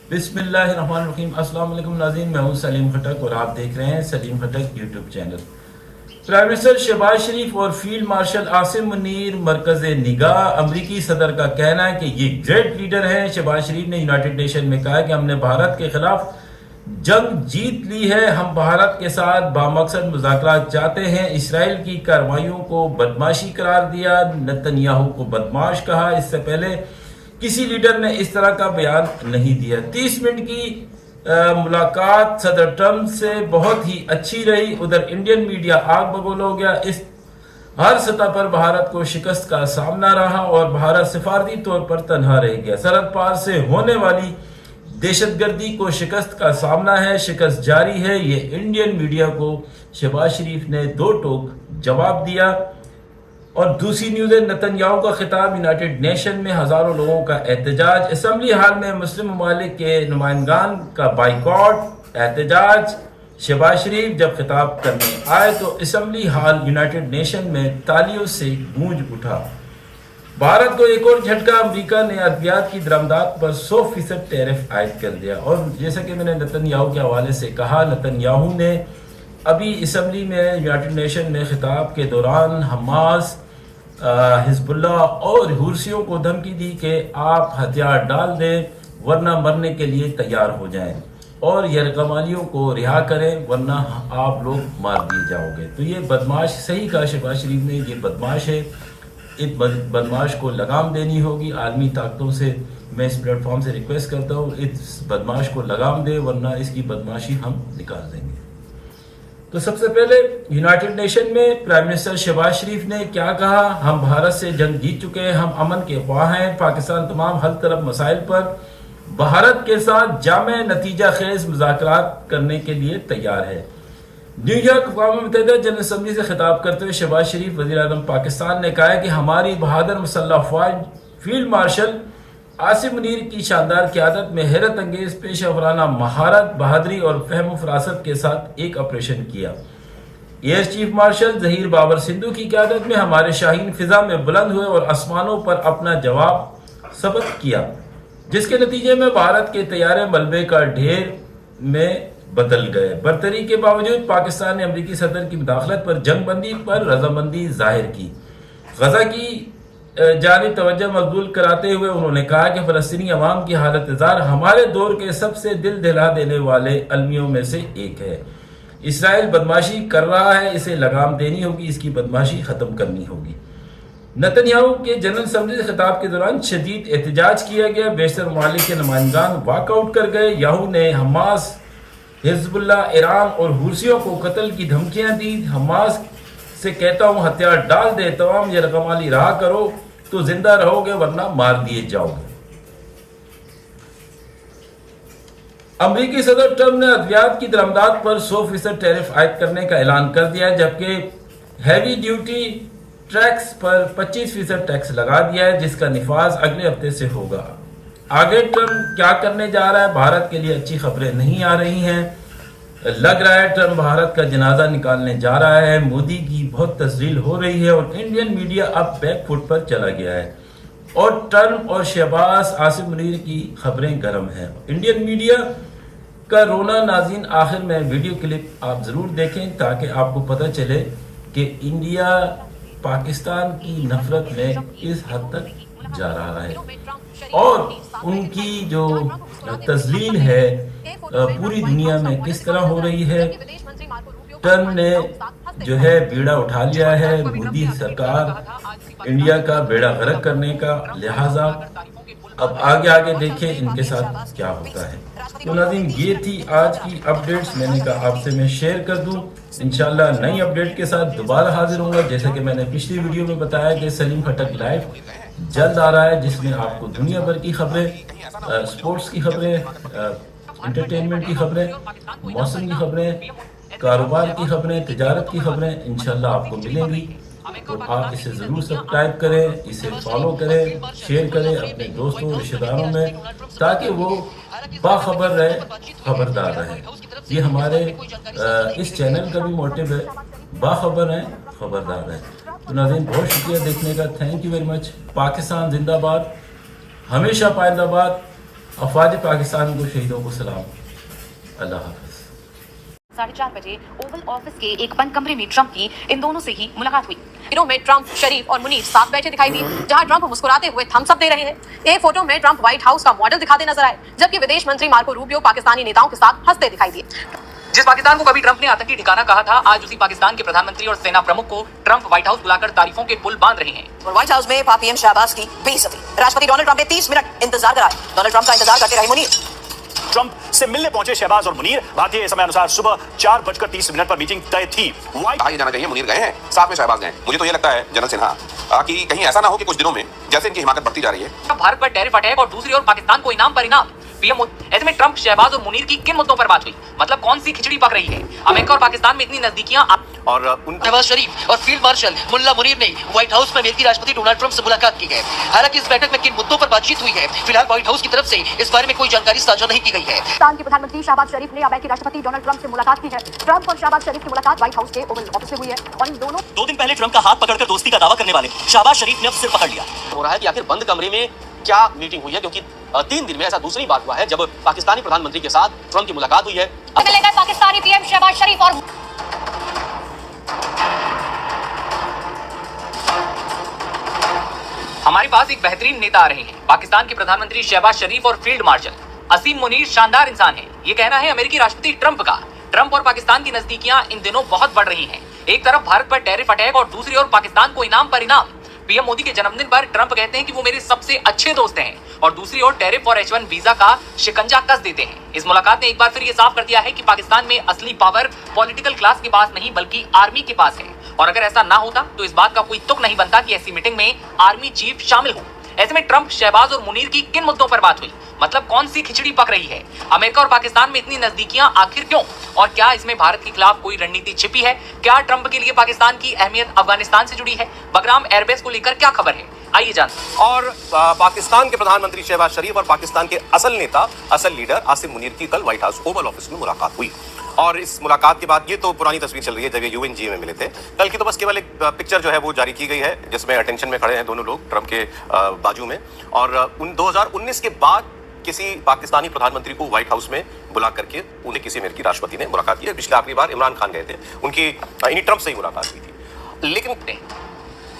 बिस्मिल्लाहिर्रहमानिर्रहीम। अस्सलाम वालेकुम नाज़रीन, मैं हूं सलीम खटक और आप देख रहे हैं Salim Khatak YouTube channel. Prime minister Shahbaz Sharif और फील्ड मार्शल आसिम मुनीर मरकज निगाह। अमरीकी सदर का कहना है कि ये ग्रेट लीडर हैं। शहबाज शरीफ ने यूनाइटेड नेशन में कहा कि हमने भारत के खिलाफ जंग जीत ली है, हम भारत के साथ बामकसद मुज़ाकरात चाहते हैं। इसराइल की कार्रवाइयों को बदमाशी करार दिया, नेतन्याहू को बदमाश कहा। इससे पहले किसी लीडर ने इस तरह का बयान नहीं दिया। 30 मिनट की मुलाकात सदर ट्रंप से बहुत ही अच्छी रही। उधर इंडियन मीडिया आग बबूल हो गया। इस हर सतह पर भारत को शिकस्त का सामना रहा और भारत सिफारती तौर पर तनहा रह गया। सरहद पार से होने वाली दहशतगर्दी को शिकस्त का सामना है, शिकस्त जारी है। ये इंडियन मीडिया को शहबाज शरीफ ने दो टोक जवाब दिया। और दूसरी न्यूज़ है, नेतन्याहू का खिताब, यूनाइटेड नेशन में हजारों लोगों का एहतजाज। असेंबली हाल में मुस्लिम ममालिक के नुमाइंदान का बाइकआउट, एहतजाज। शहबाज शरीफ जब खिताब करने आए तो असेंबली हाल यूनाइटेड नेशन में तालियों से गूंज उठा। भारत को एक और झटका, अमरीका ने अद्वियात की दरामदात पर 100% टैरिफ आयद कर दिया। और जैसा कि मैंने नेतन्याहू के हवाले से कहा, नेतन्याहू ने अभी असेंबली में यूनाइटेड नेशन में खिताब के दौरान हमास, हिजबुल्ला और हुर्सियों को धमकी दी कि आप हथियार डाल दें वरना मरने के लिए तैयार हो जाएं और यरगमालियों को रिहा करें वरना आप लोग मार दिए जाओगे। तो ये बदमाश, सही कहा शहबाज शरीफ ने, ये बदमाश है। इस बदमाश को लगाम देनी होगी। आलमी ताकतों से मैं इस प्लेटफॉर्म से रिक्वेस्ट करता हूँ, इस बदमाश को लगाम दे वरना इसकी बदमाशी हम निकाल देंगे। तो सबसे पहले यूनाइटेड नेशन में प्राइम मिनिस्टर शहबाज शरीफ ने क्या कहा? हम भारत से जंग जीत चुके हैं, हम अमन के ख्वाह हैं। पाकिस्तान तमाम हल तरफ मसाइल पर भारत के साथ जामे नतीजा खेज मुज़ाकरात करने के लिए तैयार है। न्यूयॉर्क अक़वाम मुत्तहिदा जनरल असम्बली से खिताब करते हुए शहबाज शरीफ वज़ीर आज़म पाकिस्तान ने कहा है कि हमारी बहादुर मुसल्लह अफ़वाज फील्ड मार्शल आसिम मुनीर की शानदार क़यादत में हैरत अंगेज पेशा वराना महारत, बहादुरी और फहम फरासत के साथ एक ऑपरेशन किया। Air chief marshal Zaheer Babar Sidhu की क़यादत में हमारे शाहीन फिजा में बुलंद हुए और आसमानों पर अपना जवाब सबक किया, जिसके नतीजे में भारत के तैयारे मलबे का ढेर में बदल गए। बरतरी के बावजूद पाकिस्तान ने अमरीकी सदर की मुदाखलत पर जंगबंदी पर रजामंदी जाहिर की। गजा की जानी तवज्जो मकबूल कराते हुए उन्होंने कहा कि फ़लस्तीनी अवाम की हालत ज़ार हमारे दौर के सबसे दिल दहला देने वाले अलमियों में से एक है। इसराइल बदमाशी कर रहा है, इसे लगाम देनी होगी, इसकी बदमाशी ख़त्म करनी होगी। नेतन्याहू के जनरल असम्बली से खिताब के दौरान शदीद एहतजाज किया गया। बेशतर ममालिक के नुमाइंदान वॉकआउट कर गए। याहू ने हमास, हिजबुल्ला, ईरान और हुर्सियों को कत्ल की धमकियां दी। हमास से कहता हूं हथियार डाल दे, तमाम यरगमाली रहा करो तो जिंदा रहोगे वरना मार दिए जाओगे। अमरीकी सदर ट्रंप ने अद्वियात की दरामदात पर 100% टैरिफ आयद करने का ऐलान कर दिया है, जबकि हैवी ड्यूटी ट्रैक्स पर 25% टैक्स लगा दिया है, जिसका निफाज अगले हफ्ते से होगा। आगे ट्रंप क्या करने जा रहा है? भारत के लिए अच्छी खबरें नहीं आ रही हैं। लग रहा है ट्रंप भारत का जनाजा निकालने जा रहा है। मोदी की बहुत तस्लील हो रही है और इंडियन मीडिया अब बैक फुट पर चला गया है और ट्रंप और शहबाज आसिम मुनीर की खबरें गर्म हैं। इंडियन मीडिया का रोना नाज़रीन, आखिर में वीडियो क्लिप आप ज़रूर देखें ताकि आपको पता चले कि इंडिया पाकिस्तान की नफरत में किस हद तक जा रहा है और उनकी जो तस्लील है पूरी दुनिया में किस तरह हो रही है। ट्रंप ने जो है बेड़ा उठा लिया है मोदी सरकार इंडिया का बेड़ा गर्क करने का, लिहाजा अब आगे आगे देखें इनके साथ क्या होता है। तो नाज़रीन, ये थी आज की अपडेट्स, मैंने कहा आपसे मैं शेयर कर दूं। इंशाल्लाह नई अपडेट के साथ दोबारा हाजिर होऊंगा। जैसा कि मैंने पिछली वीडियो में बताया कि सलीम खटक लाइव जल्द आ रहा है, जिसमें आपको दुनिया भर की खबरें, स्पोर्ट्स की खबरें, एंटरटेनमेंट की खबरें, मौसम की खबरें, कारोबार की खबरें, तिजारत की खबरें इंशाल्लाह आपको मिलेंगी। तो आप इसे ज़रूर सब्सक्राइब करें, इसे फॉलो करें, शेयर करें अपने दोस्तों रिश्तेदारों में, ताकि वो बाखबर रहे, खबरदार रहे। ये हमारे इस चैनल का भी मोटिव है, बाखबर है, खबरदार है। तो नाज़रीन, बहुत शुक्रिया देखने का, thank you very much. Pakistan जिंदाबाद, हमेशा पाइंदाबाद। अफवाज पाकिस्तान को, शहीदों को सलाम। अल्लाह हाफ़िज़। 4:30 बजे ओवल ऑफिस के एक बंद कमरे में ट्रंप की इन दोनों से ही मुलाकात हुई। दिनों में ट्रंप, शरीफ और मुनीर साथ बैठे दिखाई दिए, जहां ट्रंप मुस्कुराते हुए थम्स अप दे रहे हैं। एक फोटो में ट्रंप व्हाइट हाउस का मॉडल दिखाते नजर आए, जबकि विदेश मंत्री मार्को रूबियो पाकिस्तानी नेताओं के साथ हंसते दिखाई दिए। जिस पाकिस्तान को कभी ट्रंप ने आतंकी ठिकाना कहा था, आज उसी पाकिस्तान के प्रधानमंत्री और सेना प्रमुख को ट्रंप व्हाइट हाउस बुलाकर तारीफों के पुल बांध रहे हैं। और व्हाइट हाउस में पीएम शहबाज की बेइज्जती, राष्ट्रपति डोनाल्ड ट्रंप ने 30 मिनट इंतजार कराया। डोनाल्ड ट्रंप का इंतजार करते रहे मुनीर। ट्रंप से मिलने पहुंचे शहबाज और मुनीर। भारतीय समय अनुसार सुबह 4:30 पर मीटिंग तय थी। कहा जाना चाहिए मुनीर गए हैं, साथ में शहबाज गए। मुझे तो ये लगता है जनरल सिन्हा कि कहीं ऐसा ना हो कि कुछ दिनों में जैसे इनकी हिमाकत बढ़ती जा रही है। भारत पर टैरिफ अटैक और दूसरी ओर पाकिस्तान को इनाम पर इनाम। पीएम ऐसे में ट्रंप, शहबाज और मुनीर की किन मुद्दों पर बात हुई, मतलब कौन सी खिचड़ी पक रही है? अमेरिका और पाकिस्तान में इतनी नजदीकियां और शहबाज शरीफ और फील्ड मार्शल मुल्ला मुनीर ने व्हाइट हाउस में अमेरिकी राष्ट्रपति डोनाल्ड ट्रंप से मुलाकात की है। हालांकि इस बैठक में किन मुद्दों पर बातचीत हुई है, फिलहाल व्हाइट हाउस की तरफ से इस बारे में कोई जानकारी साझा नहीं की गई है। पाकिस्तान के प्रधानमंत्री शहबाज शरीफ ने अमेरिकी राष्ट्रपति डोनाल्ड ट्रंप से मुलाकात की है। ट्रंप और शहबाज शरीफ की मुलाकात व्हाइट हाउस के ओवल ऑफिस में हुई है और इन दोनों 2 दिन पहले ट्रंप का हाथ पकड़कर दोस्ती का दावा करने वाले शहबाज शरीफ ने अब सिर पकड़ लिया। हो रहा है कि आखिर बंद कमरे में क्या मीटिंग हुई है, क्योंकि 3 दिन में ऐसा दूसरी बार हुआ है जब पाकिस्तानी प्रधानमंत्री के साथ ट्रंप की मुलाकात हुई है। लेकर पाकिस्तानी पीएम शहबाज शरीफ और हमारे पास एक बेहतरीन नेता आ रहे हैं। पाकिस्तान के प्रधानमंत्री शहबाज शरीफ और फील्ड मार्शल असीम मुनीर शानदार इंसान है, ये कहना है अमेरिकी राष्ट्रपति ट्रंप का। ट्रंप और पाकिस्तान की नजदीकियां इन दिनों बहुत बढ़ रही हैं। एक तरफ भारत पर टैरिफ अटैक और दूसरी ओर पाकिस्तान को इनाम पर इनाम। पीएम मोदी के जन्मदिन पर ट्रंप कहते हैं कि वो मेरे सबसे अच्छे दोस्त हैं, और दूसरी ओर टैरिफ और H1 वीजा का शिकंजा कस देते हैं। इस मुलाकात ने एक बार फिर ये साफ कर दिया है कि पाकिस्तान में असली पावर पॉलिटिकल क्लास के पास नहीं बल्कि आर्मी के पास है, और अगर ऐसा ना होता तो इस बात का कोई तुक नहीं बनता कि ऐसी मीटिंग में आर्मी चीफ शामिल हो। ऐसे में ट्रंप, शहबाज और मुनीर की किन मुद्दों पर बात हुई, मतलब कौन सी खिचड़ी पक रही है? अमेरिका और पाकिस्तान में इतनी नजदीकियां आखिर क्यों, और क्या इसमें भारत के खिलाफ कोई रणनीति छिपी है? क्या ट्रंप के लिए पाकिस्तान की अहमियत अफगानिस्तान से जुड़ी है? बगराम एयरबेस को लेकर क्या खबर है, आइए जानते हैं। और पाकिस्तान के प्रधानमंत्री शहबाज शरीफ और पाकिस्तान के असल नेता, असल लीडर आसिम मुनीर की कल व्हाइट हाउस ओवल ऑफिस में मुलाकात हुई। और इस मुलाकात के बाद, ये तो पुरानी तस्वीर चल रही है जब ये UNGA में मिले थे, कल की तो बस केवल एक पिक्चर जो है वो जारी की गई है जिसमें अटेंशन में खड़े हैं दोनों लोग ट्रंप के बाजू में। और 2019 के बाद किसी पाकिस्तानी प्रधानमंत्री को व्हाइट हाउस में बुला करके उन्हें किसी अमेरिकी राष्ट्रपति ने मुलाकात की है। पिछले आखिरी बार इमरान खान गए थे, उनकी इन्हीं ट्रंप से ही मुलाकात हुई थी। लेकिन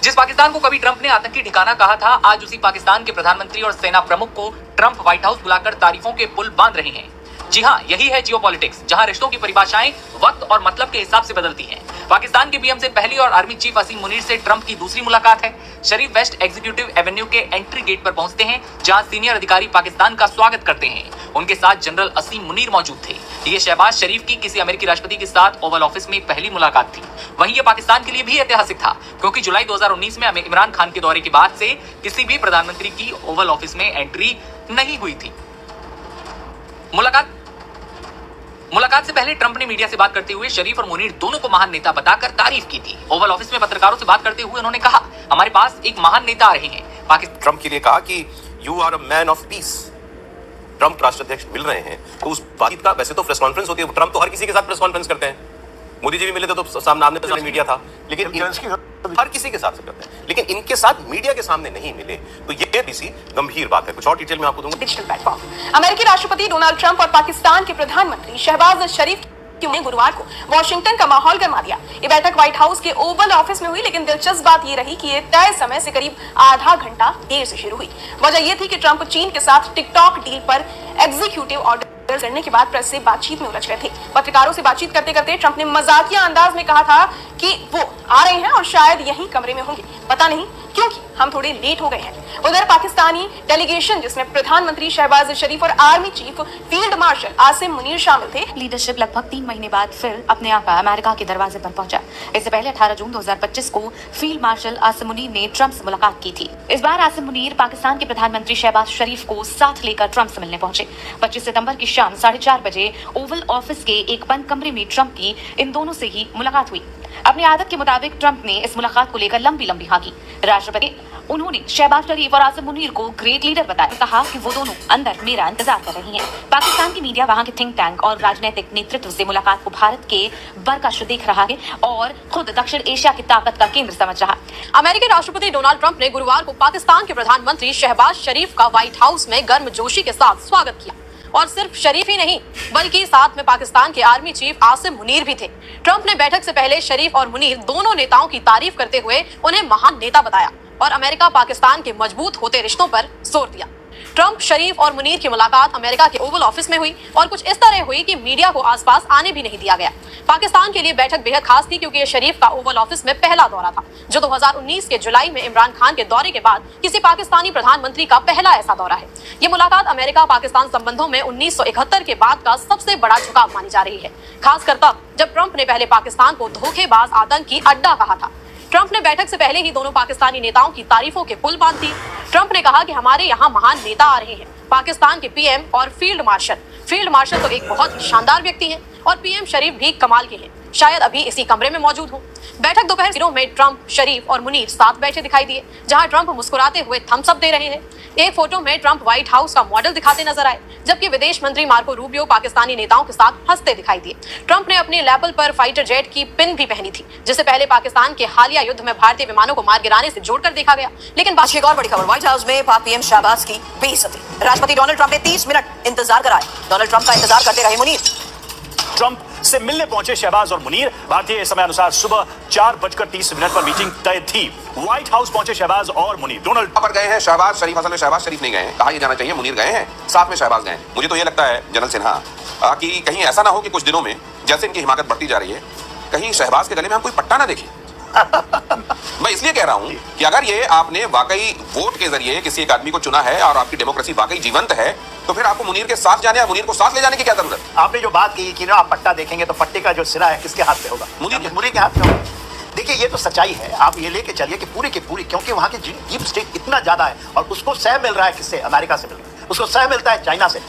जिस पाकिस्तान को कभी ट्रंप ने आतंकी ठिकाना कहा था, आज उसी पाकिस्तान के प्रधानमंत्री और सेना प्रमुख को ट्रंप व्हाइट हाउस बुलाकर तारीफों के पुल बांध रहे हैं। जी हाँ, यही है जियोपॉलिटिक्स, जहां रिश्तों की परिभाषाएं वक्त और मतलब के हिसाब से बदलती हैं। पाकिस्तान के पीएम से पहली और आर्मी चीफ असीम मुनीर से ट्रंप की दूसरी मुलाकात है। शरीफ वेस्ट एग्जीक्यूटिव एवेन्यू के एंट्री गेट पर पहुंचते हैं, जहां सीनियर अधिकारी पाकिस्तान का स्वागत करते हैं। उनके साथ जनरल असीम मुनीर मौजूद थे। ये शहबाज शरीफ की किसी अमेरिकी राष्ट्रपति के साथ ओवल ऑफिस में पहली मुलाकात थी। वहीं ये पाकिस्तान के लिए भी ऐतिहासिक था, क्योंकि जुलाई 2019 में इमरान खान के दौरे के बाद से किसी भी प्रधानमंत्री की ओवल ऑफिस में एंट्री नहीं हुई थी। मुलाकात से पहले ट्रंप ने मीडिया से बात करते हुए शरीफ और मुनीर दोनों को महान नेता बताकर तारीफ की थी। ओवल ऑफिस में पत्रकारों से बात करते हुए उन्होंने कहा, हमारे पास एक महान नेता आ रहे हैं। पाकिस्तान ट्रंप के लिए कहा कि you are a man of peace. Trump राष्ट्राध्यक्ष मिल रहे हैं तो उस बातचीत का, वैसे तो प्रेस कॉन्फ्रेंस होती है, ट्रंप तो हर किसी के साथ प्रेस कॉन्फ्रेंस करते हैं। मोदी जी भी मिले थे तो सामने मीडिया था, लेकिन हर किसी के साथ से करते हैं, लेकिन इनके साथ मीडिया के सामने नहीं मिले, तो ये किसी गंभीर बात है। कुछ और डिटेल में आपको दूंगा। Digital platform. अमेरिकी राष्ट्रपति डोनाल्ड ट्रंप और पाकिस्तान के प्रधानमंत्री शहबाज शरीफ ने गुरुवार को वॉशिंगटन का माहौल गरमा दिया। ये बैठक व्हाइट हाउस के ओवल ऑफिस में हुई, लेकिन दिलचस्प बात ये रही कि ये तय समय से करीब आधा घंटा देर से शुरू हुई। वजह ये थी कि ट्रंप चीन के साथ टिकटॉक डील पर एग्जीक्यूटिव ऑर्डर करने के बाद प्रेस से बातचीत में उलझ गए थे। पत्रकारों से बातचीत करते करते ट्रंप ने मजाकिया अंदाज में कहा था कि वो आ रहे हैं और शायद यहीं कमरे में होंगे, पता नहीं क्योंकि हम थोड़े लेट हो गए हैं। उधर पाकिस्तानी डेलीगेशन, जिसमें प्रधानमंत्री शहबाज शरीफ और army chief field marshal Asim Munir शामिल थे, लीडरशिप लगभग 3 महीने बाद फिर अपने आप अमेरिका के दरवाजे पर पहुंचा। इससे पहले 18 जून 2025 को फील्ड मार्शल आसिम मुनीर ने ट्रंप से मुलाकात की थी। इस बार आसिम मुनीर पाकिस्तान के प्रधानमंत्री शहबाज शरीफ को साथ लेकर ट्रंप से मिलने पहुंचे। 25 सितंबर की शाम 4:30 बजे ओवल ऑफिस के एक बंद कमरे में ट्रंप की इन दोनों से ही मुलाकात हुई। अपनी आदत के मुताबिक ट्रंप ने इस मुलाकात को लेकर लंबी हाँकी। राष्ट्रपति उन्होंने शहबाज शरीफ और आसिम मुनीर को ग्रेट लीडर बताया। कहा कि वो दोनों अंदर मेरा इंतजार कर रही हैं। पाकिस्तान की मीडिया वहां के थिंक टैंक और राजनीतिक नेतृत्व से मुलाकात को भारत के बरकश देख रहा है और खुद दक्षिण एशिया की ताकत का केंद्र समझ रहा। अमेरिकी राष्ट्रपति डोनाल्ड ट्रंप ने गुरुवार को पाकिस्तान के प्रधानमंत्री शहबाज शरीफ का व्हाइट हाउस में गर्मजोशी के साथ स्वागत किया। और सिर्फ शरीफ ही नहीं बल्कि साथ में पाकिस्तान के आर्मी चीफ आसिम मुनीर भी थे। ट्रंप ने बैठक से पहले शरीफ और मुनीर दोनों नेताओं की तारीफ करते हुए उन्हें महान नेता बताया और अमेरिका पाकिस्तान के मजबूत होते रिश्तों पर जोर दिया। ट्रंप, शरीफ और मुनीर की मुलाकात अमेरिका के ओवल ऑफिस में हुई और कुछ इस तरह हुई कि मीडिया को आसपास आने भी नहीं दिया गया। पाकिस्तान के लिए बैठक बेहद खास थी क्योंकि ये शरीफ का ओवल ऑफिस में पहला दौरा था, जो 2019 के जुलाई में इमरान खान के दौरे के बाद किसी पाकिस्तानी प्रधानमंत्री का पहला ऐसा दौरा है। ये मुलाकात अमेरिका पाकिस्तान संबंधों में 1971 के बाद का सबसे बड़ा झुकाव मानी जा रही है, खासकर तब जब ट्रंप ने पहले पाकिस्तान को धोखेबाज आतंकी अड्डा कहा था। ट्रंप ने बैठक से पहले ही दोनों पाकिस्तानी नेताओं की तारीफों के पुल बांध दी। ट्रंप ने कहा कि हमारे यहाँ महान नेता आ रहे हैं, पाकिस्तान के पीएम और फील्ड मार्शल तो एक बहुत ही शानदार व्यक्ति हैं और पीएम शरीफ भी कमाल के हैं, शायद अभी इसी कमरे में मौजूद हो। बैठक दोपहर में ट्रंप, शरीफ और मुनीर साथ बैठे दिखाई दिए, जहां ट्रंप मुस्कुराते हुए थम्स अप दे रहे हैं। एक फोटो में ट्रंप व्हाइट हाउस का मॉडल दिखाते नजर आए, जबकि विदेश मंत्री मार्को रूबियो पाकिस्तानी नेताओं के साथ हंसते दिखाई दिए। ट्रंप ने अपने लैपल पर फाइटर जेट की पिन भी पहनी थी, जिसे पहले पाकिस्तान के हालिया युद्ध में भारतीय विमानों को मार गिराने से जोड़कर देखा गया। लेकिन बात एक और बड़ी खबर, व्हाइट हाउस में पाक पीएम शहबाज की बेइज्जती। राष्ट्रपति डोनाल्ड ट्रंप ने 30 मिनट इंतजार कराया। डोनाल्ड ट्रंप का इंतजार करते रहे मुनीर। ट्रंप से मिलने पहुंचे शहबाज और मुनीर। भारतीय समय अनुसार सुबह 4:30 पर मीटिंग तय थी। व्हाइट हाउस पहुंचे शहबाज और मुनीर। डोनाल्ड पर गए हैं शहबाज शरीफ, असल में शहबाज शरीफ नहीं गए हैं, कहा यह जाना चाहिए मुनीर गए हैं, साथ में शहबाज गए हैं। मुझे तो ये लगता है जनरल सिन्हा कि कहीं ऐसा ना हो कि कुछ दिनों में जैसे इनकी हिमाकत बढ़ती जा रही है, कहीं शहबाज के गले में हम कोई पट्टा ना देखें। मैं इसलिए कह रहा हूं कि अगर ये आपने वाकई वोट के जरिए किसी एक आदमी को चुना है और आपकी डेमोक्रेसी वाकई जीवंत है, तो फिर आपको मुनीर के साथ जाने या मुनीर को साथ ले जाने की क्या जरूरत है? आपने जो बात की कि ना आप पट्टा देखेंगे तो पट्टे का जो सिरा है किसके हाथ पे होगा? मुनीर के हाथ में होगा। देखिए ये तो सच्चाई है, आप ये लेके चलिए कि पूरी की पूरी, क्योंकि वहां की डीप स्टेट इतना ज्यादा है और उसको सह मिल रहा है किससे? अमेरिका से मिल रहा है, उसको सह मिलता है चाइना से।